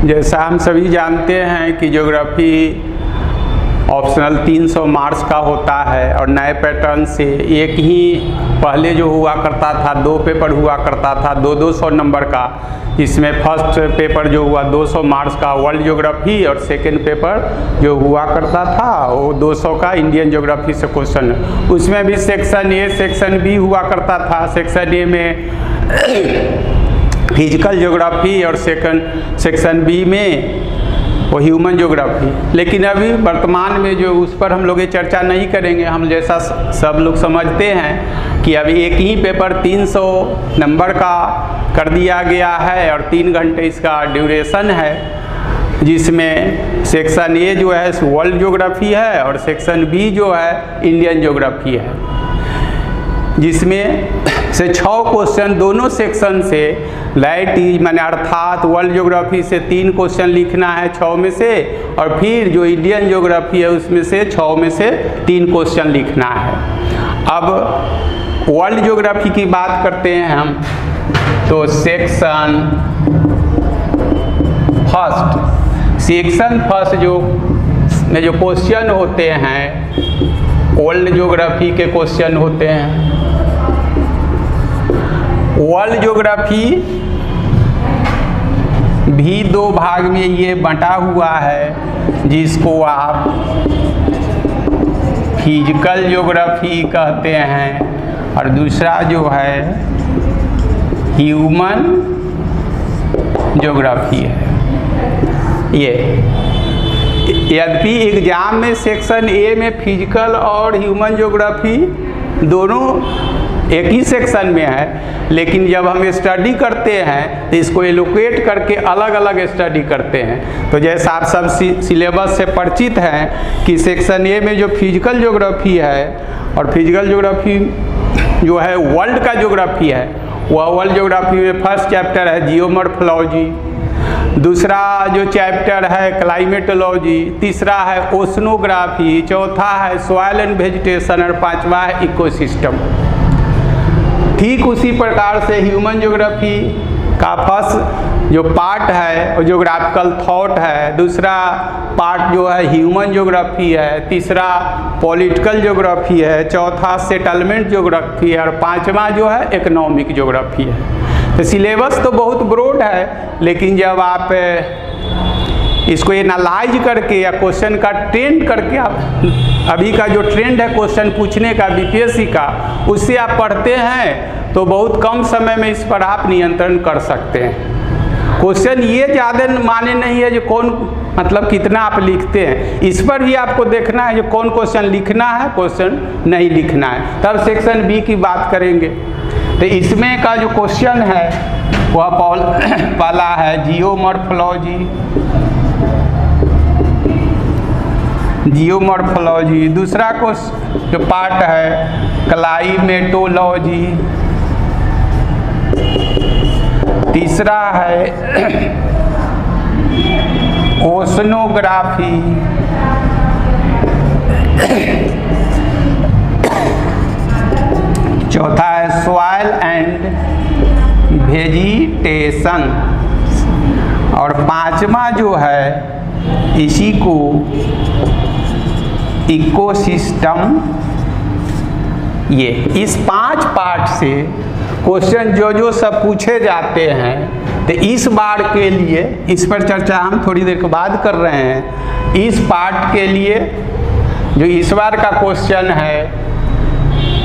जैसा हम सभी जानते हैं कि ज्योग्राफी ऑप्शनल 300 मार्क्स का होता है और नए पैटर्न से एक ही पहले जो हुआ करता था 2 पेपर हुआ करता था 200 नंबर का, जिसमें फर्स्ट पेपर जो हुआ 200 मार्क्स का वर्ल्ड ज्योग्राफी और सेकंड पेपर जो हुआ करता था वो 200 का इंडियन ज्योग्राफी से क्वेश्चन। उसमें भी सेक्शन ए सेक्शन बी हुआ करता था। सेक्शन ए में फिजिकल ज्योग्राफी और सेक्शन बी में वो ह्यूमन ज्योग्राफी। लेकिन अभी वर्तमान में जो उस पर हम लोग ये चर्चा नहीं करेंगे। हम जैसा सब लोग समझते हैं कि अभी एक ही पेपर 300 नंबर का कर दिया गया है और 3 घंटे इसका ड्यूरेशन है, जिसमें सेक्शन ए जो है वर्ल्ड ज्योग्राफी है और सेक्शन बी जो है इंडियन ज्योग्राफी है, जिसमें से 6 क्वेश्चन दोनों सेक्शन से लाइट माने अर्थात वर्ल्ड ज्योग्राफी से 3 क्वेश्चन लिखना है 6 में से, और फिर जो इंडियन ज्योग्राफी है उसमें से 6 में से 3 क्वेश्चन लिखना है। अब वर्ल्ड ज्योग्राफी की बात करते हैं हम, तो सेक्शन फर्स्ट जो में जो क्वेश्चन होते हैं वर्ल्ड ज्योग्राफी के क्वेश्चन होते हैं। वर्ल्ड ज्योग्राफी भी 2 भाग में ये बंटा हुआ है, जिसको आप फिजिकल ज्योग्राफी कहते हैं और दूसरा जो है ह्यूमन ज्योग्राफी है। ये यद्यपि एग्जाम में सेक्शन ए में फिजिकल और ह्यूमन ज्योग्राफी दोनों एक ही सेक्शन में है, लेकिन जब हम स्टडी करते हैं तो इसको एलोकेट करके अलग अलग स्टडी करते हैं। तो जैसा आप सब सिलेबस से परिचित हैं कि सेक्शन ए में जो फिजिकल ज्योग्राफी है और फिजिकल ज्योग्राफी जो है वर्ल्ड का ज्योग्राफी है, वह वर्ल्ड ज्योग्राफी में फर्स्ट चैप्टर है जियोमॉर्फोलॉजी, दूसरा जो चैप्टर है क्लाइमेटोलॉजी, तीसरा है ओशनोग्राफी, चौथा है सॉइल एंड वेजिटेशन और 5वां है इकोसिस्टम। ठीक उसी प्रकार से ह्यूमन ज्योग्राफी का फर्स्ट जो पार्ट है वो ज्योग्राफिकल थॉट है, दूसरा पार्ट जो है ह्यूमन ज्योग्राफी है, तीसरा पॉलिटिकल ज्योग्राफी है, चौथा सेटलमेंट ज्योग्राफी है और 5वां जो है इकोनॉमिक ज्योग्राफी है। तो सिलेबस तो बहुत ब्रॉड है, लेकिन जब आप इसको एनालाइज करके या क्वेश्चन का ट्रेंड करके आप अभी का जो ट्रेंड है क्वेश्चन पूछने का बीपीएससी का, उससे आप पढ़ते हैं तो बहुत कम समय में इस पर आप नियंत्रण कर सकते हैं। क्वेश्चन ये ज़्यादा माने नहीं है जो कौन मतलब कितना आप लिखते हैं, इस पर भी आपको देखना है जो कौन क्वेश्चन लिखना है क्वेश्चन नहीं लिखना है। तब सेक्शन बी की बात करेंगे। तो इसमें का जो क्वेश्चन है वह पहला है जियोमॉर्फोलॉजी, दूसरा क्वेश्चन जो पार्ट है क्लाइमेटोलॉजी, तीसरा है ओशनोग्राफी, चौथा है सॉइल एंड वेजिटेशन और 5वां जो है इसी को इकोसिस्टम। ये इस 5 पार्ट से क्वेश्चन जो सब पूछे जाते हैं, तो इस बार के लिए इस पर चर्चा हम थोड़ी देर के बाद कर रहे हैं। इस पार्ट के लिए जो इस बार का क्वेश्चन है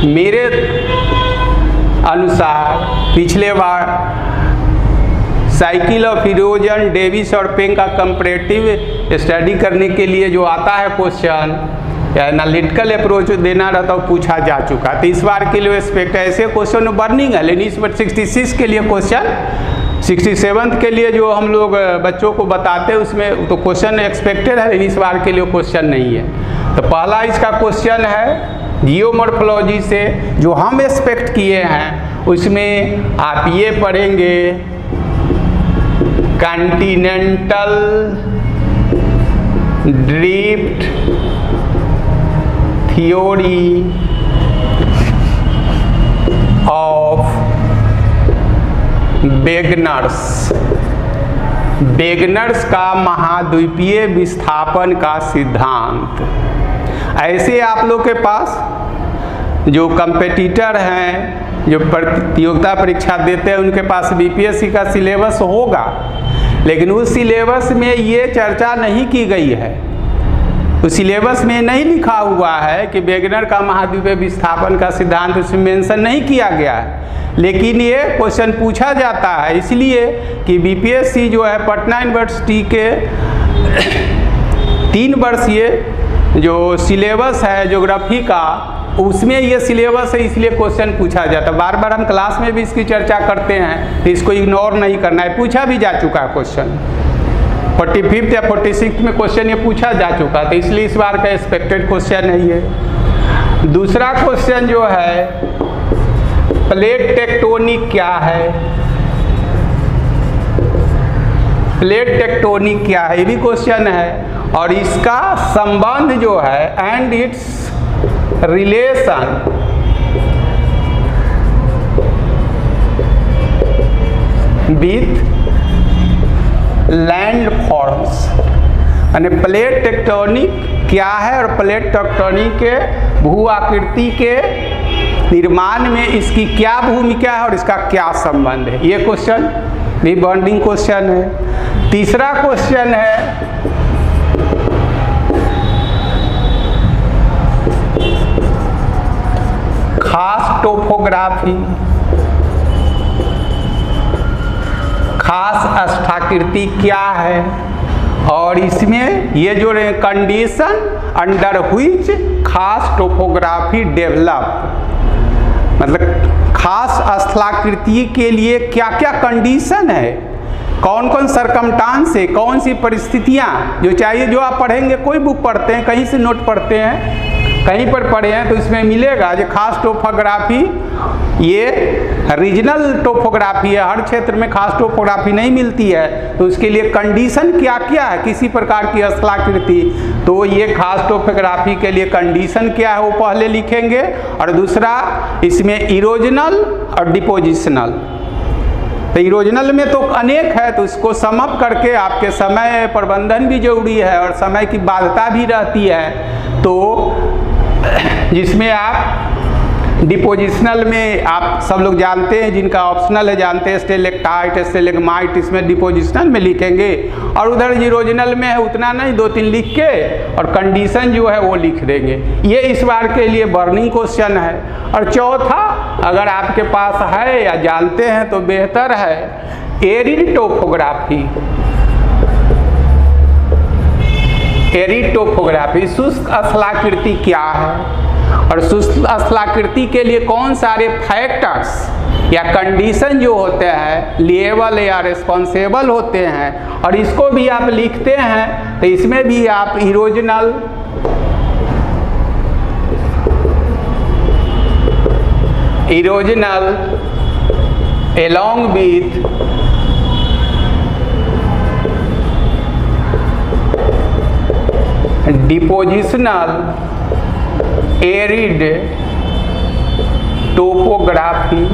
मेरे अनुसार पिछले बार साइकिल ऑफ इरोजन डेविस और पेंग का कंपैरेटिव स्टडी करने के लिए जो आता है क्वेश्चन या एनालिटिकल अप्रोच देना रहता है पूछा जा चुका। तो इस बार के लिए एक्सपेक्ट ऐसे क्वेश्चन बर्निंग है, लेकिन इस बार 66 के लिए क्वेश्चन 67 के लिए जो हम लोग बच्चों को बताते हैं उसमें तो क्वेश्चन एक्सपेक्टेड है, लेकिन इस बार के लिए क्वेश्चन नहीं है। तो पहला इसका क्वेश्चन है जियोमॉर्फोलॉजी से जो हम एक्सपेक्ट किए हैं उसमें आप ये पढ़ेंगे continental drift theory of beginners Wegener's का महाद्वीपीय विस्थापन का सिद्धांत। ऐसे आप लोग के पास जो कंपेटिटर हैं, जो प्रतियोगिता परीक्षा देते हैं, उनके पास बीपीएससी का सिलेबस होगा, लेकिन उस सिलेबस में ये चर्चा नहीं की गई है। उस सिलेबस में नहीं लिखा हुआ है कि वेगनर का महाद्वीपीय विस्थापन का सिद्धांत उसमें मेंशन नहीं किया गया है, लेकिन ये क्वेश्चन पूछा जाता है इसलिए कि बीपीएससी जो है पटना यूनिवर्सिटी के 3 वर्षीय जो सिलेबस है ज्योग्राफी का, उसमें ये सिलेबस है, इसलिए क्वेश्चन पूछा जाता है। बार बार हम क्लास में भी इसकी चर्चा करते हैं, तो इसको इग्नोर नहीं करना है। पूछा भी जा चुका है क्वेश्चन 45 या 46 में क्वेश्चन ये पूछा जा चुका, तो इसलिए इस बार का एक्सपेक्टेड क्वेश्चन है ये। दूसरा क्वेश्चन जो है प्लेट टेक्टोनिक क्या है, प्लेट टेक्टोनिक क्या है, ये भी क्वेश्चन है। और इसका संबंध जो है and it's relation with land forms, यानी प्लेट टेक्टोनिक क्या है और प्लेट टेक्टोनिक के भू आकृति के निर्माण में इसकी क्या भूमिका है और इसका क्या संबंध है, ये क्वेश्चन भी बॉन्डिंग क्वेश्चन है। तीसरा क्वेश्चन है खास टोपोग्राफी, खास स्थाकृति क्या है और इसमें ये जो कंडीशन अंडर व्हिच खास टोपोग्राफी डेवलप, मतलब खास स्थलाकृति के लिए क्या क्या कंडीशन है, कौन कौन सरकमस्टांस है, कौन सी परिस्थितियाँ जो चाहिए, जो आप पढ़ेंगे, कोई बुक पढ़ते हैं, कहीं से नोट पढ़ते हैं, कहीं पर पढ़े हैं तो इसमें मिलेगा जो खास टोपोग्राफी, ये रीजनल टोपोग्राफी है, हर क्षेत्र में खास टोपोग्राफी नहीं मिलती है, तो उसके लिए कंडीशन क्या क्या है किसी प्रकार की स्थलाकृति, तो ये खास टोपोग्राफी के लिए कंडीशन क्या है वो पहले लिखेंगे। और दूसरा इसमें इरोजनल और डिपोजिशनल, तो इरोजनल में तो अनेक है, तो इसको समअप करके आपके समय प्रबंधन भी जरूरी है और समय की बाध्यता भी रहती है, तो जिसमें आप डिपोजिशनल में आप सब लोग जानते हैं, जिनका ऑप्शनल है जानते हैं, स्टेलेक्टाइट स्टेलेग्माइट, इसमें डिपोजिशनल में लिखेंगे। और उधर इरोजनल में है उतना नहीं, 2-3 लिख के और कंडीशन जो है वो लिख देंगे। ये इस बार के लिए बर्निंग क्वेश्चन है। और चौथा अगर आपके पास है या जानते हैं तो बेहतर है, एरिड टोपोग्राफी, एरिड टोपोग्राफी शुष्क स्थलाकृति क्या है और शुष्क स्थलाकृति के लिए कौन सारे फैक्टर्स या कंडीशन जो होते हैं लिएबल या रिस्पॉन्सिबल होते हैं, और इसको भी आप लिखते हैं तो इसमें भी आप erosional, erosional along with depositional arid topography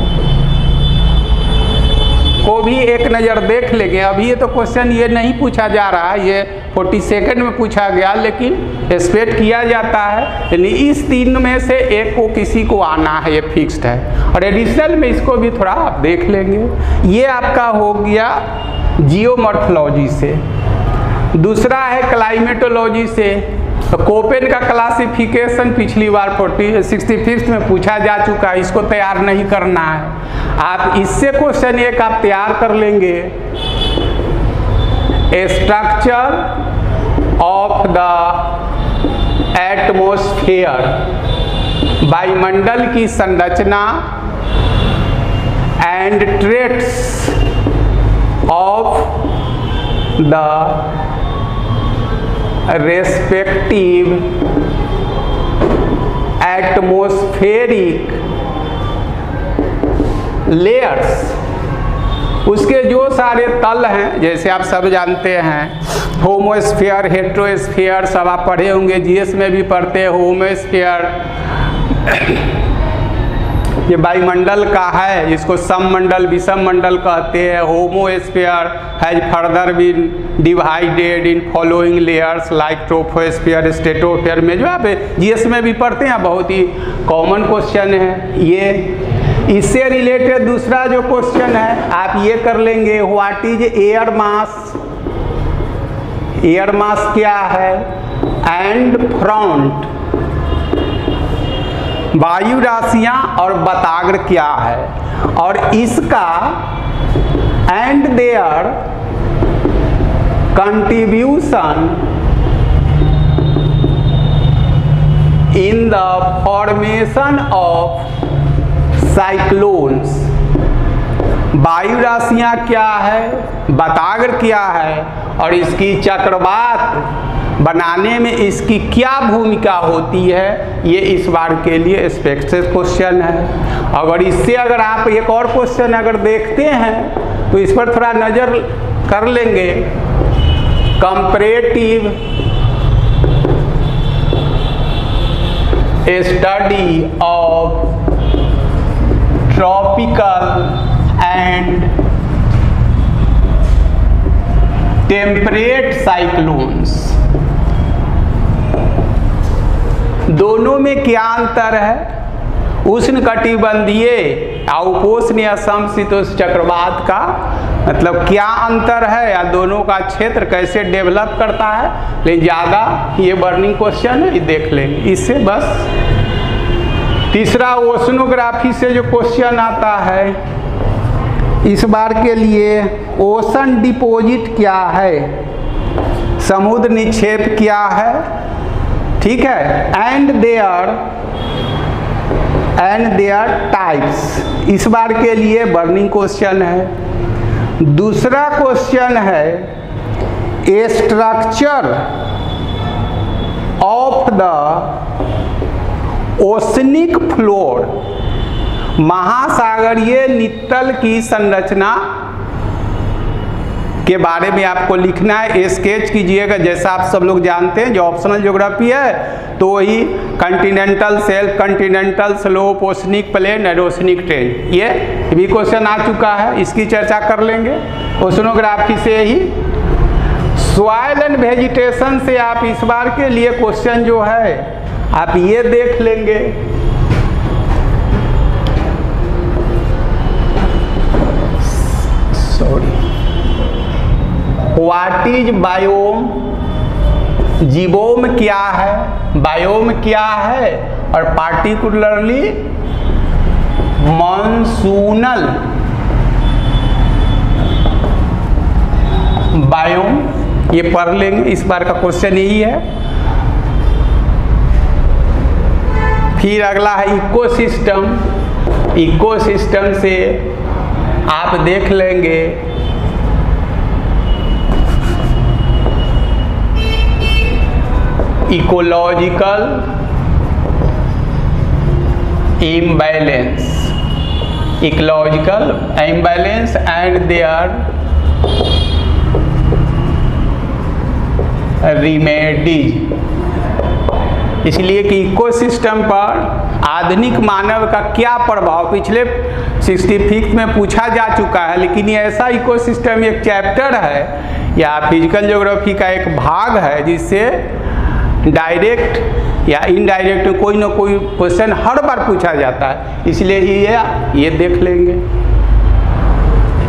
को भी एक नज़र देख लेंगे। अभी ये तो क्वेश्चन ये नहीं पूछा जा रहा है, ये 42 में पूछा गया, लेकिन एक्सपेक्ट किया जाता है, यानी इस 3 में से एक को किसी को आना है, ये फिक्स्ड है। और एडिशनल में इसको भी थोड़ा आप देख लेंगे। ये आपका हो गया जियोमॉर्फोलॉजी से। दूसरा है क्लाइमेटोलॉजी से, तो कोपेन का क्लासिफिकेशन पिछली बार 65 में पूछा जा चुका है, इसको तैयार नहीं करना है। आप इससे क्वेश्चन एक आप तैयार कर लेंगे, स्ट्रक्चर ऑफ द एटमॉस्फेयर, वायुमंडल की संरचना and traits of the respective atmospheric layers, उसके जो सारे तल हैं, जैसे आप सब जानते हैं होमोस्फीयर, हेट्रोस्फीयर, सब आप पढ़े होंगे, जीएस में भी पढ़ते हैं, होमोस्फीयर, ये वायुमंडल का है, इसको सममंडल विषम मंडल कहते हैं। Homosphere has further been divided in following layers like troposphere, stratosphere में जो आप जीएस में भी पढ़ते हैं, बहुत ही कॉमन क्वेश्चन है ये। इससे रिलेटेड दूसरा जो क्वेश्चन है आप ये कर लेंगे, what is air mass. Air mass क्या है, एंड फ्रंट वायु राशियां और बताग्र क्या है, और इसका and there contribution in the formation of cyclones. वायु राशियां क्या है, बताग्र क्या है, और इसकी चक्रवात बनाने में इसकी क्या भूमिका होती है, ये इस बार के लिए एक्सपेक्टेड क्वेश्चन है। अगर इससे अगर आप एक और क्वेश्चन अगर देखते हैं तो इस पर थोड़ा नज़र कर लेंगे। Comparative study of tropical and temperate cyclones, दोनों में क्या अंतर है। उष्णकटिबंधीय उपोष्ण समशीतोष्ण चक्रवात का मतलब क्या अंतर है, या दोनों का क्षेत्र कैसे डेवलप करता है। लेकिन ज़्यादा ये बर्निंग क्वेश्चन है, ये देख लेंगे इससे बस। तीसरा ओशनोग्राफी से जो क्वेश्चन आता है इस बार के लिए, ओशन डिपॉजिट क्या है, समुद्र निक्षेप क्या है, ठीक है, एंड देयर टाइप्स, इस बार के लिए बर्निंग क्वेश्चन है। दूसरा क्वेश्चन है a structure of the oceanic floor, महासागरीय नित्तल की संरचना के बारे में आपको लिखना है। स्केच कीजिएगा, जैसा आप सब लोग जानते हैं जो ऑप्शनल ज्योग्राफी है तो वही continental shelf, continental slope, oceanic plain, एरोशनिक ट्रेंच, ये भी क्वेश्चन आ चुका है, इसकी चर्चा कर लेंगे। ओशनोग्राफी से ही सॉइल एंड वेजिटेशन से आप इस बार के लिए क्वेश्चन जो है आप ये देख लेंगे। व्हाट इज बायोम, जीवोम क्या है, बायोम क्या है, और पार्टिकुलरली मॉनसूनल बायोम, ये पढ़ लेंगे, इस बार का क्वेश्चन यही है। फिर अगला है इकोसिस्टम। इकोसिस्टम से आप देख लेंगे ecological imbalance, ecological imbalance and their remedies। इसलिए कि इकोसिस्टम पर आधुनिक मानव का क्या प्रभाव पिछले 65 में पूछा जा चुका है, लेकिन ये ऐसा इकोसिस्टम एक चैप्टर है या फिजिकल ज्योग्राफी का एक भाग है जिससे डायरेक्ट या इनडायरेक्ट कोई ना कोई क्वेश्चन हर बार पूछा जाता है, इसलिए ये देख लेंगे।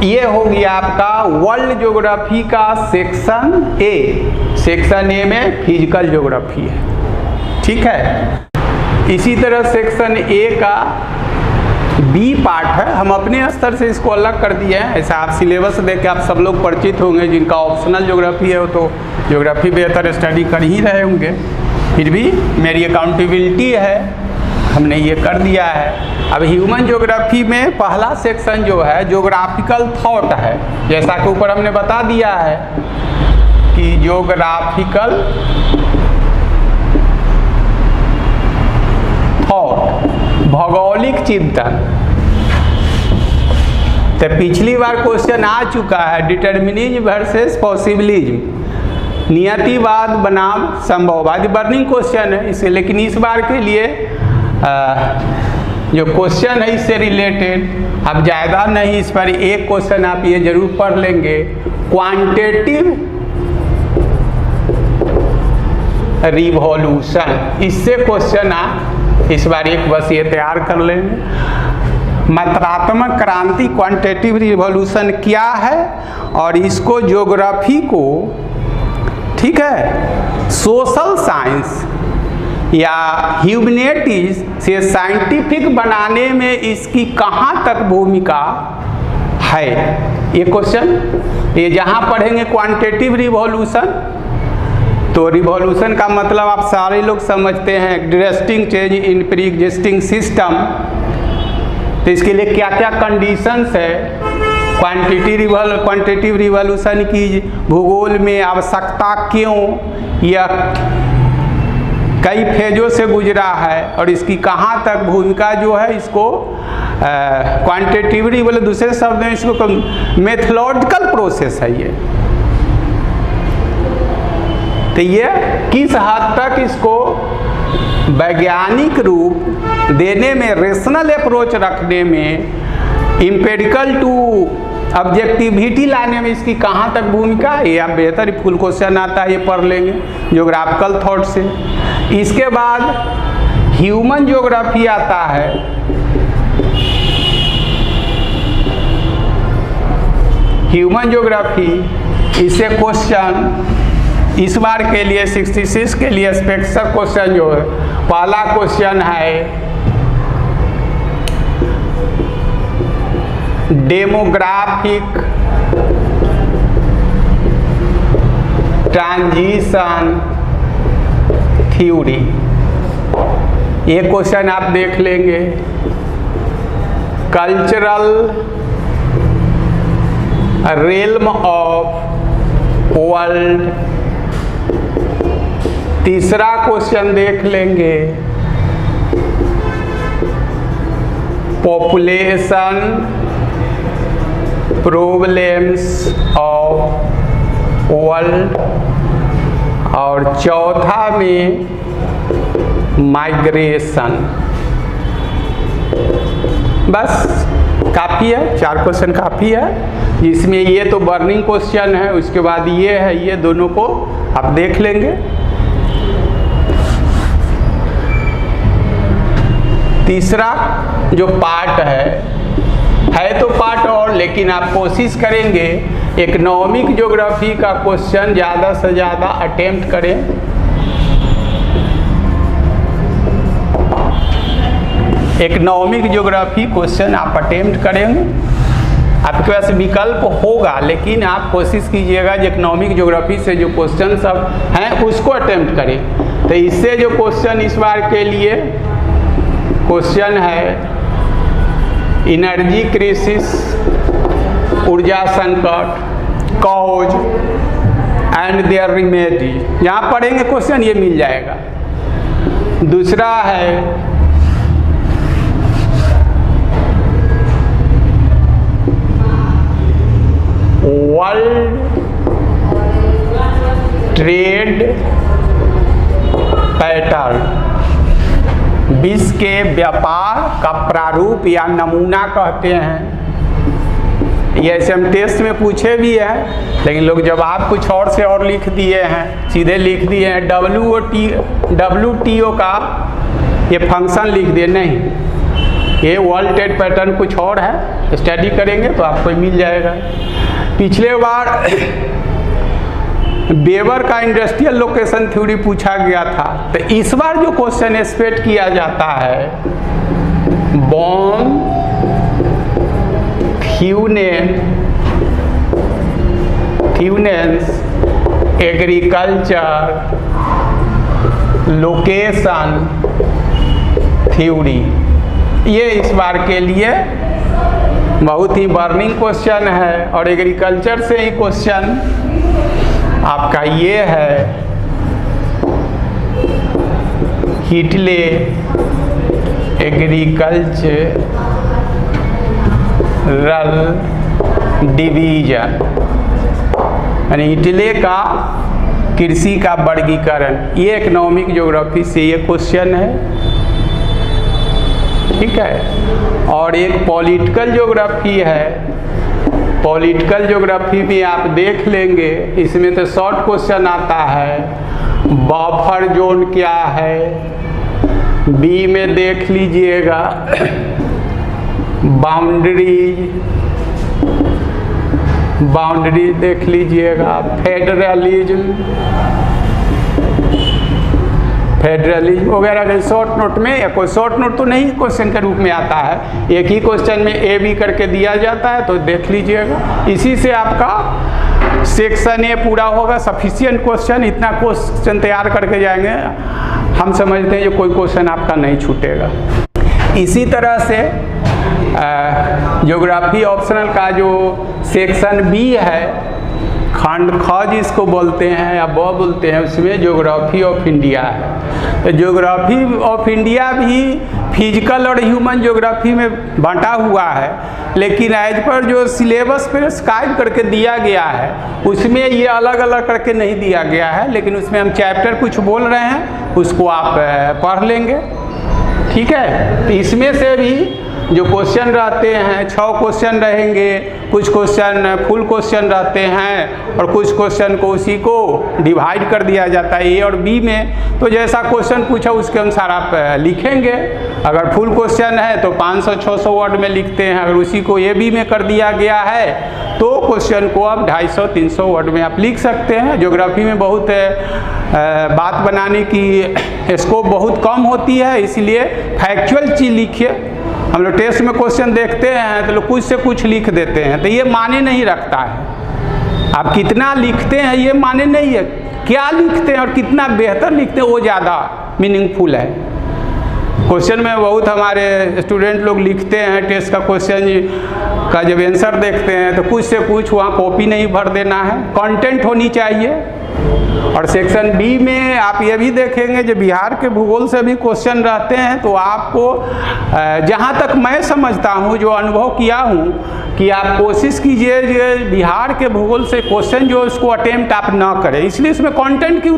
ये हो गया आपका वर्ल्ड ज्योग्राफी का सेक्शन ए। सेक्शन ए में फिजिकल ज्योग्राफी है, ठीक है। इसी तरह सेक्शन ए का बी पार्ट है, हम अपने स्तर से इसको अलग कर दिए हैं। ऐसा आप सिलेबस देख के आप सब लोग परिचित होंगे, जिनका ऑप्शनल ज्योग्राफी है वो तो ज्योग्राफी बेहतर स्टडी कर ही रहे होंगे, फिर भी मेरी अकाउंटेबिलिटी है, हमने ये कर दिया है। अब ह्यूमन ज्योग्राफी में पहला सेक्शन जो है ज्योग्राफिकल थॉट है, जैसा कि ऊपर हमने बता दिया है कि ज्योग्राफिकल थॉट, भौगोलिक चिंतन। तो पिछली बार क्वेश्चन आ चुका है डिटर्मिनिज्म वर्सेस पॉसिबिलिज्म, नियतिवाद बनाम संभववाद, बर्निंग क्वेश्चन है इसे, लेकिन इस बार के लिए जो क्वेश्चन है इससे रिलेटेड, अब ज़्यादा नहीं, इस पर एक क्वेश्चन आप ये जरूर पढ़ लेंगे, क्वांटिटेटिव रिवॉल्यूशन, इससे क्वेश्चन आप इस बार एक बस ये तैयार कर लेंगे। मात्रात्मक क्रांति क्वांटिटेटिव रिवॉल्यूशन क्या है, और इसको ज्योग्राफी को, ठीक है, सोशल साइंस या ह्यूमैनिटीज से साइंटिफिक बनाने में इसकी कहाँ तक भूमिका है, ये क्वेश्चन, ये जहाँ पढ़ेंगे क्वांटिटेटिव रिवॉल्यूशन, तो रिवॉल्यूशन का मतलब आप सारे लोग समझते हैं, drastic change in pre existing system. तो इसके लिए क्या क्या कंडीशंस है, क्वांटिटेटिव रिवॉल्यूशन की भूगोल में आवश्यकता क्यों, या कई फेजों से गुजरा है, और इसकी कहाँ तक भूमिका जो है, इसको क्वांटिटेटिव रिवॉल्यूशन, दूसरे शब्द में इसको मेथोडोलॉजिकल प्रोसेस है ये। तो ये किस हद तक इसको वैज्ञानिक रूप देने में, रेशनल अप्रोच रखने में, इम्पेरिकल टू ऑब्जेक्टिविटी लाने में इसकी कहाँ तक भूमिका है, ये आप बेहतर फुल क्वेश्चन आता है, ये पढ़ लेंगे ज्योग्राफिकल थॉट से। इसके बाद ह्यूमन ज्योग्राफी आता है, ह्यूमन ज्योग्राफी, इससे क्वेश्चन इस बार के लिए 66 के लिए स्पेशल क्वेश्चन जो है, पहला क्वेश्चन है डेमोग्राफिक ट्रांजिशन थ्योरी, ये क्वेश्चन आप देख लेंगे। कल्चरल रेल्म ऑफ वर्ल्ड, तीसरा क्वेश्चन देख लेंगे, पॉपुलेशन प्रॉब्लम्स ऑफ वर्ल्ड, और चौथा में माइग्रेशन। बस काफ़ी है, 4 क्वेश्चन काफ़ी है, जिसमें ये तो बर्निंग क्वेश्चन है, उसके बाद ये है, ये दोनों को आप देख लेंगे। तीसरा जो पार्ट है तो पार्ट और, लेकिन आप कोशिश करेंगे इकोनॉमिक ज्योग्राफी का क्वेश्चन ज़्यादा से ज़्यादा अटेम्प्ट करें। इकोनॉमिक ज्योग्राफी क्वेश्चन आप अटेम्प्ट करेंगे, आपके पास विकल्प होगा, लेकिन आप कोशिश कीजिएगा इकोनॉमिक ज्योग्राफी से जो क्वेश्चन सब हैं उसको अटेम्प्ट करें। तो इससे जो क्वेश्चन इस बार के लिए क्वेश्चन है, एनर्जी क्राइसिस, ऊर्जा संकट, कॉज एंड देयर रेमेडी, यहाँ पढ़ेंगे क्वेश्चन ये मिल जाएगा। दूसरा है वर्ल्ड ट्रेड पैटर्न, विश्व के व्यापार का प्रारूप या नमूना कहते हैं। ये ऐसे हम टेस्ट में पूछे भी हैं, लेकिन लोग जवाब कुछ और से और लिख दिए हैं, सीधे लिख दिए हैं WTO का ये फंक्शन लिख दिए, नहीं, ये वर्ल्ड ट्रेड पैटर्न कुछ और है, स्टडी करेंगे तो आपको मिल जाएगा। पिछले बार वेबर का इंडस्ट्रियल लोकेशन थ्योरी पूछा गया था, तो इस बार जो क्वेश्चन एक्सपेक्ट किया जाता है, बॉन थ्यूनेंस एग्रीकल्चर लोकेशन थ्योरी, ये इस बार के लिए बहुत ही बर्निंग क्वेश्चन है। और एग्रीकल्चर से ही क्वेश्चन आपका ये है, हिटले एग्रीकल्चरल डिवीजन, यानी हिटले का कृषि का वर्गीकरण, ये इकोनॉमिक ज्योग्राफी से ये क्वेश्चन है। ठीक, ठीक है। और एक पॉलिटिकल ज्योग्राफी है, पॉलिटिकल ज्योग्राफी भी आप देख लेंगे, इसमें तो शॉर्ट क्वेश्चन आता है। बफर जोन क्या है, बी में देख लीजिएगा बाउंड्री देख लीजिएगा, फेडरलिज्म वगैरह शॉर्ट नोट में, या कोई शॉर्ट नोट तो नहीं क्वेश्चन के रूप में आता है, एक ही क्वेश्चन में ए बी करके दिया जाता है, तो देख लीजिएगा। इसी से आपका सेक्शन ए पूरा होगा। सफिशिएंट क्वेश्चन, इतना क्वेश्चन तैयार करके जाएंगे, हम समझते हैं कि कोई क्वेश्चन आपका नहीं छूटेगा। इसी तरह से ज्योग्राफी ऑप्शनल का जो सेक्शन बी है, खंड ख जिसको बोलते हैं या ब बोलते हैं, उसमें ज्योग्राफी ऑफ इंडिया है। तो ज्योग्राफी ऑफ इंडिया भी फिजिकल और ह्यूमन ज्योग्राफी में बांटा हुआ है, लेकिन एज पर जो सिलेबस प्रिस्क्राइब करके दिया गया है उसमें ये अलग अलग करके नहीं दिया गया है, लेकिन उसमें हम चैप्टर कुछ बोल रहे हैं, उसको आप पढ़ लेंगे, ठीक है। तो इसमें से भी जो क्वेश्चन रहते हैं 6 क्वेश्चन रहेंगे, कुछ क्वेश्चन फुल क्वेश्चन रहते हैं और कुछ क्वेश्चन को उसी को डिवाइड कर दिया जाता है ए और बी में। तो जैसा क्वेश्चन पूछा उसके अनुसार आप लिखेंगे। अगर फुल क्वेश्चन है तो 500-600 वर्ड में लिखते हैं, अगर उसी को ए बी में कर दिया गया है तो क्वेश्चन को आप 250-300 वर्ड में आप लिख सकते हैं। ज्योग्राफी में बहुत बात बनाने की स्कोप बहुत कम होती है, इसलिए फैक्चुअल चीज़ लिखिए। हम लोग टेस्ट में क्वेश्चन देखते हैं तो लोग कुछ से कुछ लिख देते हैं, तो ये माने नहीं रखता है। आप कितना लिखते हैं ये माने नहीं है, क्या लिखते हैं और कितना बेहतर लिखते हैं वो ज़्यादा मीनिंगफुल है। क्वेश्चन में बहुत हमारे स्टूडेंट लोग लिखते हैं, टेस्ट का क्वेश्चन का जब आंसर देखते हैं तो कुछ से कुछ वहाँ कॉपी नहीं भर देना है, कंटेंट होनी चाहिए। और सेक्शन बी में आप ये भी देखेंगे जो बिहार के भूगोल से भी क्वेश्चन रहते हैं, तो आपको जहाँ तक मैं समझता हूँ, जो अनुभव किया हूँ, कि आप कोशिश कीजिए कि बिहार के भूगोल से क्वेश्चन जो उसको अटेम्प्ट आप ना करें, इसलिए उसमें कंटेंट की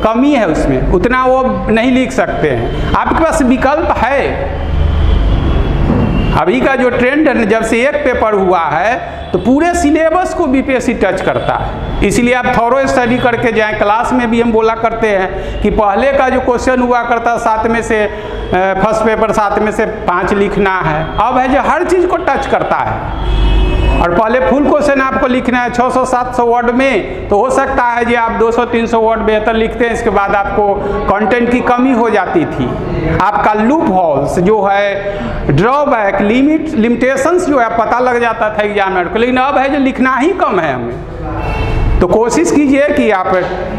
कमी है, उसमें उतना वो नहीं लिख सकते हैं। आपके पास विकल्प है। अभी का जो ट्रेंड है, जब से एक पेपर हुआ है तो पूरे सिलेबस को बीपीएससी टच करता है, इसलिए आप थॉरो स्टडी करके जाएं। क्लास में भी हम बोला करते हैं कि पहले का जो क्वेश्चन हुआ करता 7 में से फर्स्ट पेपर 7 में से 5 लिखना है, अब है जो हर चीज़ को टच करता है। और पहले फुल क्वेश्चन आपको लिखना है 600-700 वर्ड में, तो हो सकता है कि आप 200-300 वर्ड बेहतर लिखते हैं, इसके बाद आपको कंटेंट की कमी हो जाती थी। आपका लूप होल्स जो है, ड्रॉबैक, लिमिटेशंस जो है पता लग जाता था एग्जामिनर को, लेकिन अब है जो लिखना ही कम है हमें। तो कोशिश कीजिए कि आप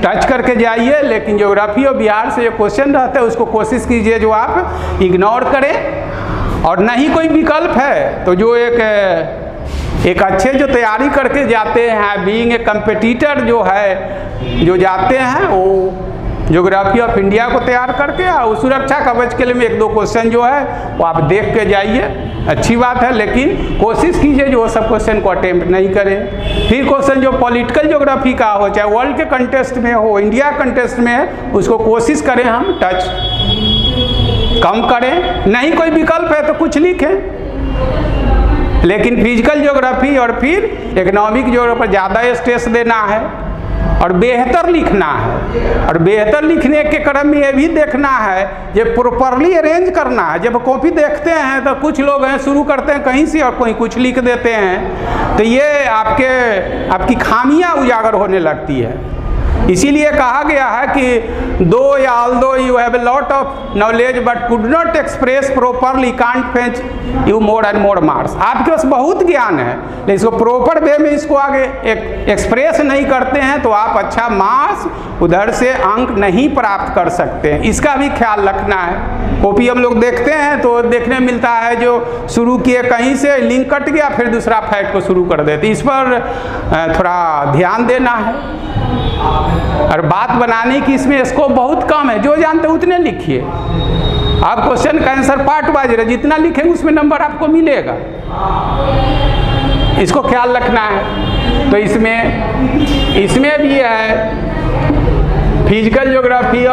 टच करके जाइए, लेकिन ज्योग्राफी और बिहार से जो क्वेश्चन रहते हैं उसको कोशिश कीजिए जो आप इग्नोर करें। और नहीं कोई विकल्प है तो जो एक अच्छे जो तैयारी करके जाते हैं, बीइंग ए कंपटीटर जो है, जो जाते हैं वो ज्योग्राफी ऑफ इंडिया को तैयार करके, और सुरक्षा कवच के लिए में 1-2 क्वेश्चन जो है वो आप देख के जाइए, अच्छी बात है, लेकिन कोशिश कीजिए जो वो सब क्वेश्चन को अटेम्प्ट नहीं करें। फिर क्वेश्चन जो पॉलिटिकल ज्योग्राफी का हो, चाहे वर्ल्ड के कंटेस्ट में हो, इंडिया कंटेस्ट में है, उसको कोशिश करें हम टच कम करें। नहीं कोई विकल्प है तो कुछ लिखें, लेकिन फिजिकल ज्योग्राफी और फिर इकोनॉमिक ज्योग्राफी पर ज़्यादा स्ट्रेस देना है और बेहतर लिखना है। और बेहतर लिखने के क्रम में ये भी देखना है, ये प्रॉपरली अरेंज करना है। जब कॉपी देखते हैं तो कुछ लोग हैं शुरू करते हैं कहीं से और कोई कुछ लिख देते हैं, तो ये आपकी खामियां उजागर होने लगती है। इसीलिए कहा गया है कि दो या although you have a lot of knowledge but could not express properly can't fetch you more and more marks. आपके पास बहुत ज्ञान है, लेकिन इसको प्रॉपर वे में इसको आगे एक्सप्रेस नहीं करते हैं तो आप अच्छा मार्क्स उधर से अंक नहीं प्राप्त कर सकते हैं। इसका भी ख्याल रखना है। कॉपी हम लोग देखते हैं तो देखने मिलता है जो शुरू किए कहीं से लिंक कट गया, फिर दूसरा फैक्ट को शुरू कर देते। इस पर थोड़ा ध्यान देना है। और बात बनाने की इसमें स्कोप बहुत कम है, जो जानते हैं उतने लिखिए। आप क्वेश्चन का आंसर पार्ट वाइज रहे, जितना लिखेंगे उसमें नंबर आपको मिलेगा, इसको ख्याल रखना है। तो इसमें भी है फिजिकल ज्योग्राफी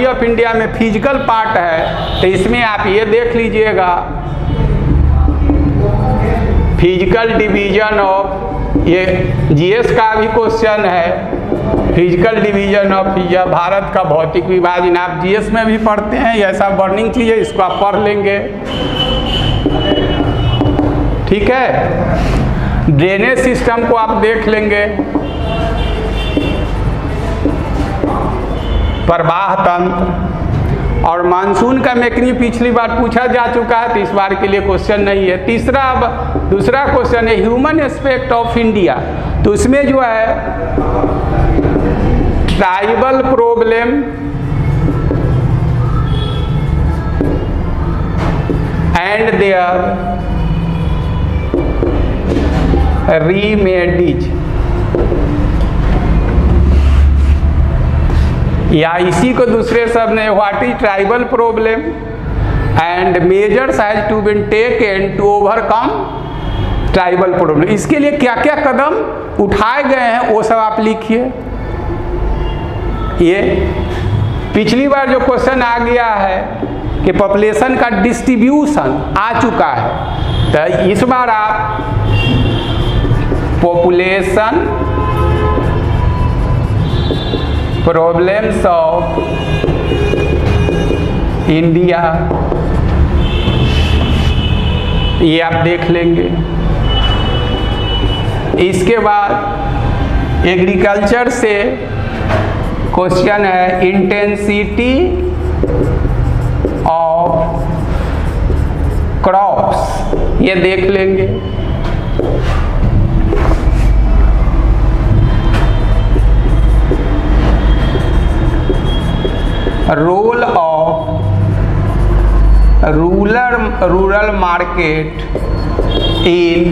ऑफ इंडिया में फिजिकल पार्ट है, तो इसमें आप ये देख लीजिएगा, फिजिकल डिवीजन ऑफ, ये जीएस का भी क्वेश्चन है, physical division of India, Bharat का भौतिक विभाजन। आप जीएस में भी पढ़ते हैं, ये ऐसा बर्निंग चीज़ है, इसको आप पढ़ लेंगे। ठीक है, ड्रेनेज सिस्टम को आप देख लेंगे, प्रवाह तंत्र, और मानसून का मैकेनिज्म पिछली बार पूछा जा चुका है, तो इस बार के लिए क्वेश्चन नहीं है। दूसरा क्वेश्चन है ह्यूमन एस्पेक्ट ऑफ इंडिया, तो उसमें जो है tribal problem and their remedies, या इसी को दूसरे शब्द में what is tribal problem and measures has to been taken to overcome tribal problem. इसके लिए क्या क्या कदम उठाए गए हैं वो सब आप लिखिए। ये पिछली बार जो क्वेश्चन आ गया है कि पॉपुलेशन का डिस्ट्रीब्यूशन आ चुका है, तो इस बार आप पॉपुलेशन प्रॉब्लम्स ऑफ इंडिया, ये आप देख लेंगे। इसके बाद एग्रीकल्चर से क्वेश्चन है इंटेंसिटी ऑफ क्रॉप्स, ये देख लेंगे। Role of rural market in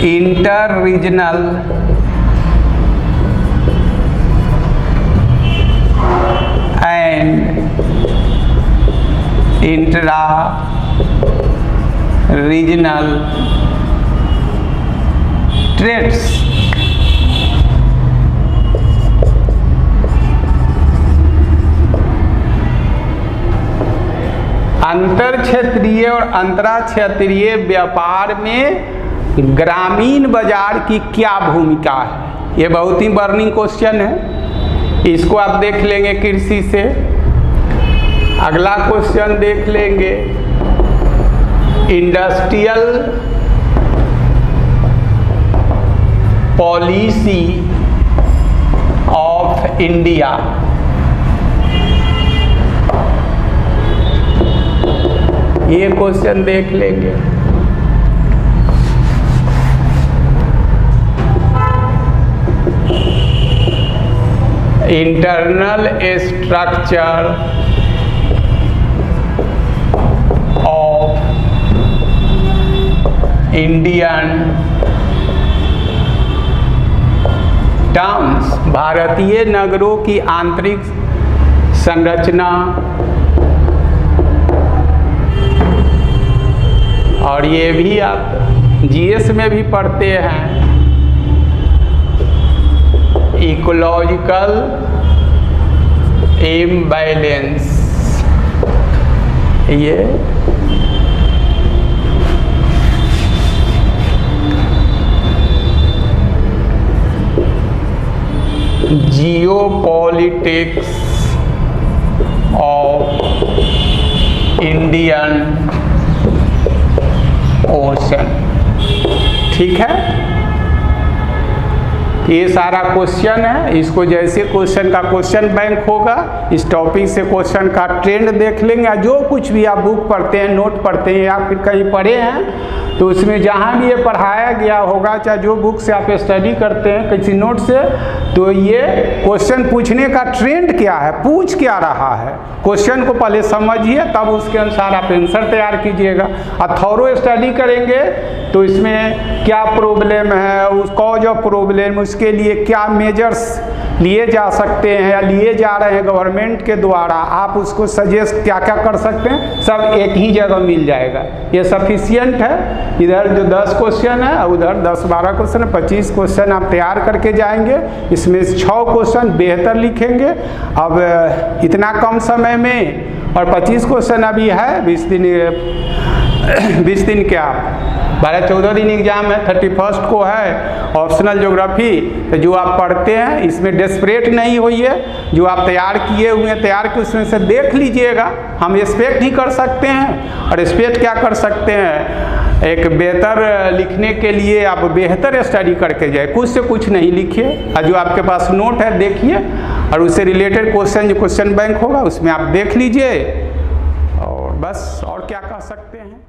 inter regional and intra regional trades. अंतर क्षेत्रीय और अंतरा क्षेत्रीय व्यापार में ग्रामीण बाजार की क्या भूमिका है, ये बहुत ही बर्निंग क्वेश्चन है, इसको आप देख लेंगे कृषि से। अगला क्वेश्चन देख लेंगे इंडस्ट्रियल पॉलिसी ऑफ इंडिया, ये क्वेश्चन देख लेंगे। Internal structure of Indian towns, भारतीय नगरों की आंतरिक संरचना, और ये भी आप जीएस में भी पढ़ते हैं, इकोलॉजिकल इम्बैलेंस, ये जियोपॉलिटिक्स ऑफ इंडियन ओशन। ठीक है, ये सारा क्वेश्चन है, इसको जैसे क्वेश्चन का क्वेश्चन बैंक होगा, इस टॉपिक से क्वेश्चन का ट्रेंड देख लेंगे। या जो कुछ भी आप बुक पढ़ते हैं, नोट पढ़ते हैं, या फिर कहीं पढ़े हैं, तो उसमें जहाँ भी ये पढ़ाया गया होगा, चाहे जो बुक से आप स्टडी करते हैं किसी नोट से, तो ये क्वेश्चन पूछने का ट्रेंड क्या है, पूछ क्या रहा है, क्वेश्चन को पहले समझिए, तब उसके अनुसार आप आंसर तैयार कीजिएगा। और थॉरो स्टडी करेंगे तो इसमें क्या प्रॉब्लम है, उस कॉज ऑफ प्रॉब्लम, उसके उसके लिए क्या मेजर्स लिए जा सकते हैं या लिए जा रहे हैं गवर्नमेंट के द्वारा, आप उसको सजेस्ट क्या क्या कर सकते हैं, सब एक ही जगह मिल जाएगा। ये सफिशियंट है। इधर जो 10 क्वेश्चन है, उधर 10-12 क्वेश्चन है, 25 क्वेश्चन आप तैयार करके जाएंगे। इसमें 6 क्वेश्चन बेहतर लिखेंगे। अब इतना कम समय में, और 25 क्वेश्चन अभी है, 20 दिन क्या 12-14 दिन एग्जाम है, 31 को है ऑप्शनल ज्योग्राफी। तो जो आप पढ़ते हैं इसमें डेस्परेट नहीं होइए, जो आप तैयार किए हुए हैं तैयार के उसमें से देख लीजिएगा। हम एक्सपेक्ट ही कर सकते हैं, और एक्सपेक्ट क्या कर सकते हैं, एक बेहतर लिखने के लिए आप बेहतर स्टडी करके जाए, कुछ से कुछ नहीं लिखिए। और जो आपके पास नोट है देखिए, और उससे रिलेटेड क्वेश्चन जो क्वेश्चन बैंक होगा उसमें आप देख लीजिए, और बस और क्या कह सकते हैं।